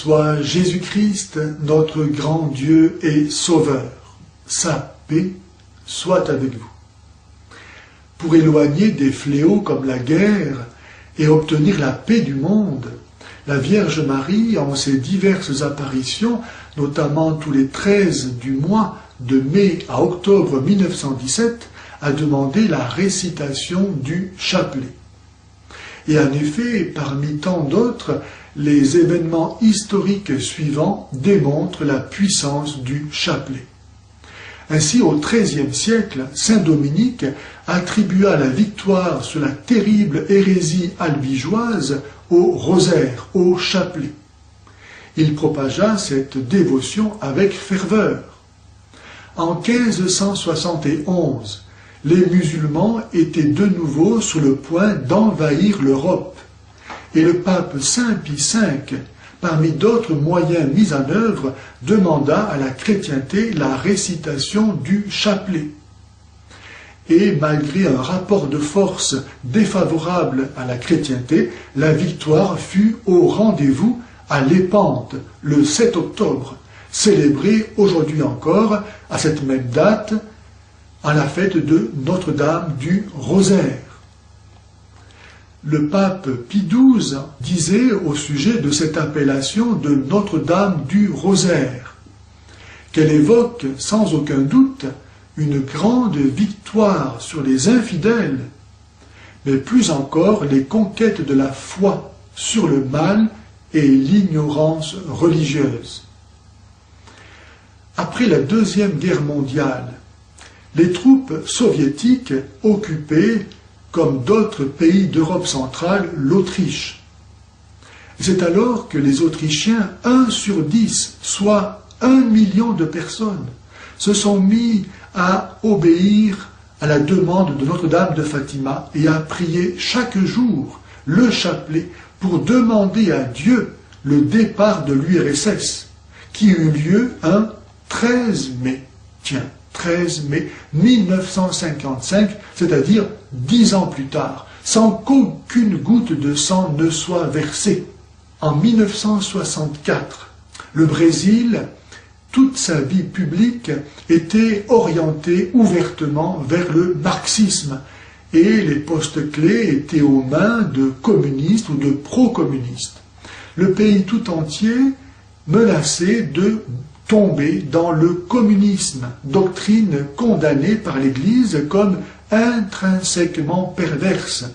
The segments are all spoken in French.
soit Jésus-Christ, notre grand Dieu et Sauveur. Sa paix soit avec vous. Pour éloigner des fléaux comme la guerre et obtenir la paix du monde, la Vierge Marie, en ses diverses apparitions, notamment tous les 13 du mois de mai à octobre 1917, a demandé la récitation du chapelet. Et en effet, parmi tant d'autres, les événements historiques suivants démontrent la puissance du chapelet. Ainsi, au XIIIe siècle, saint Dominique attribua la victoire sur la terrible hérésie albigeoise au rosaire, au chapelet. Il propagea cette dévotion avec ferveur. En 1571, les musulmans étaient de nouveau sur le point d'envahir l'Europe, et le pape Saint Pie V, parmi d'autres moyens mis en œuvre, demanda à la chrétienté la récitation du chapelet. Et malgré un rapport de force défavorable à la chrétienté, la victoire fut au rendez-vous à Lépante, le 7 octobre, célébrée aujourd'hui encore, à cette même date, à la fête de Notre-Dame du Rosaire. Le pape Pie XII disait au sujet de cette appellation de Notre-Dame du Rosaire qu'elle évoque sans aucun doute une grande victoire sur les infidèles, mais plus encore les conquêtes de la foi sur le mal et l'ignorance religieuse. Après la Deuxième Guerre mondiale, les troupes soviétiques occupaient, comme d'autres pays d'Europe centrale, l'Autriche. C'est alors que les Autrichiens, 1 sur 10, soit 1 million de personnes, se sont mis à obéir à la demande de Notre-Dame de Fatima et à prier chaque jour le chapelet pour demander à Dieu le départ de l'URSS, qui eut lieu un 13 mai. Tiens, 13 mai 1955, c'est-à-dire 10 ans plus tard, sans qu'aucune goutte de sang ne soit versée. En 1964, le Brésil, toute sa vie publique était orientée ouvertement vers le marxisme et les postes clés étaient aux mains de communistes ou de pro-communistes. Le pays tout entier menaçait de tomber dans le communisme, doctrine condamnée par l'Église comme intrinsèquement perverse,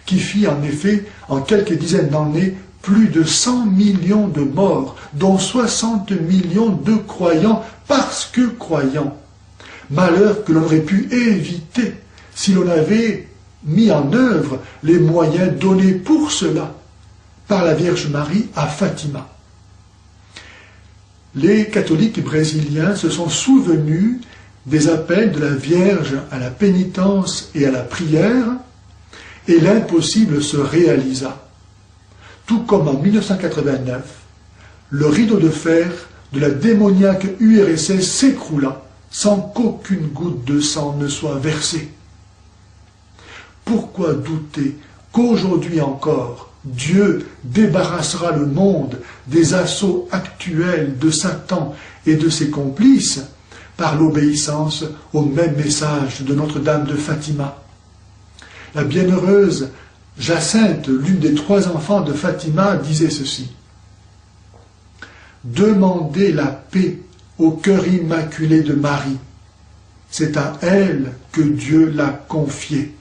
qui fit en effet, en quelques dizaines d'années, plus de 100 millions de morts, dont 60 millions de croyants parce que croyants. Malheur que l'on aurait pu éviter si l'on avait mis en œuvre les moyens donnés pour cela par la Vierge Marie à Fatima. Les catholiques brésiliens se sont souvenus des appels de la Vierge à la pénitence et à la prière, et l'impossible se réalisa. Tout comme en 1989, le rideau de fer de la démoniaque URSS s'écroula sans qu'aucune goutte de sang ne soit versée. Pourquoi douter qu'aujourd'hui encore, Dieu débarrassera le monde des assauts actuels de Satan et de ses complices par l'obéissance au même message de Notre-Dame de Fatima? La bienheureuse Jacinthe, l'une des 3 enfants de Fatima, disait ceci: « Demandez la paix au cœur immaculé de Marie. C'est à elle que Dieu l'a confiée. »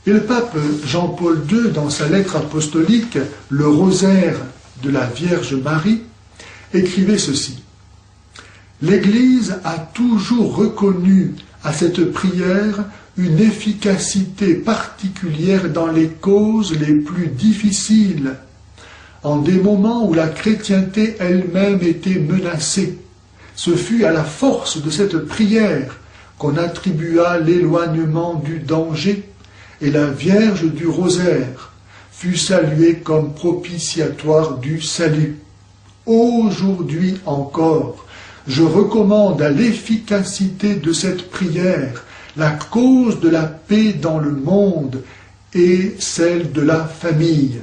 Et le pape Jean-Paul II, dans sa lettre apostolique « Le rosaire de la Vierge Marie », écrivait ceci: « L'Église a toujours reconnu à cette prière une efficacité particulière dans les causes les plus difficiles, en des moments où la chrétienté elle-même était menacée. Ce fut à la force de cette prière qu'on attribua l'éloignement du danger, et la Vierge du Rosaire fut saluée comme propitiatoire du salut. Aujourd'hui encore, je recommande à l'efficacité de cette prière la cause de la paix dans le monde et celle de la famille. »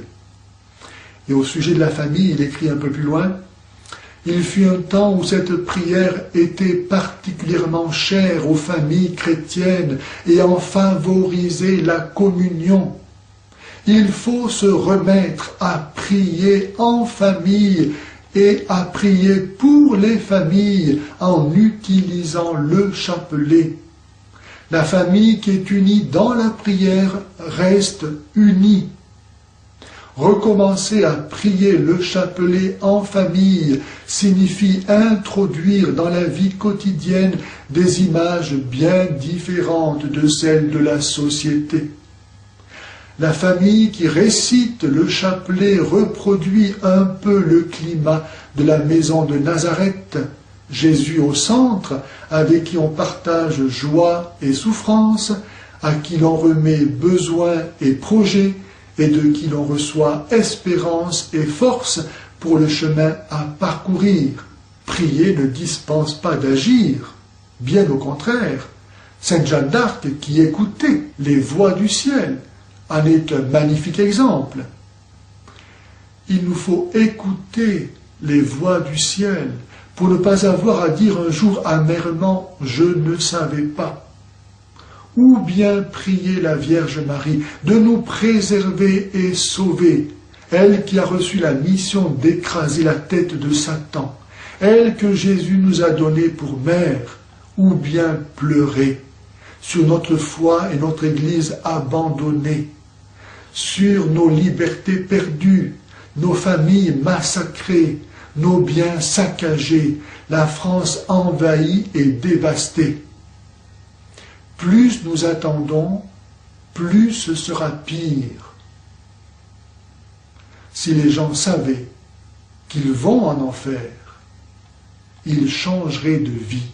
Et au sujet de la famille, il écrit un peu plus loin, « Il fut un temps où cette prière était particulièrement chère aux familles chrétiennes et en favorisait la communion. Il faut se remettre à prier en famille et à prier pour les familles en utilisant le chapelet. La famille qui est unie dans la prière reste unie. Recommencer à prier le chapelet en famille signifie introduire dans la vie quotidienne des images bien différentes de celles de la société. La famille qui récite le chapelet reproduit un peu le climat de la maison de Nazareth, Jésus au centre, avec qui on partage joie et souffrance, à qui l'on remet besoins et projets, et de qui l'on reçoit espérance et force pour le chemin à parcourir. Prier ne dispense pas d'agir, bien au contraire. Sainte Jeanne d'Arc, qui écoutait les voix du ciel, en est un magnifique exemple. Il nous faut écouter les voix du ciel pour ne pas avoir à dire un jour amèrement « je ne savais pas ». Ou bien prier la Vierge Marie de nous préserver et sauver, elle qui a reçu la mission d'écraser la tête de Satan, elle que Jésus nous a donnée pour mère, ou bien pleurer sur notre foi et notre Église abandonnée, sur nos libertés perdues, nos familles massacrées, nos biens saccagés, la France envahie et dévastée. Plus nous attendons, plus ce sera pire. Si les gens savaient qu'ils vont en enfer, ils changeraient de vie.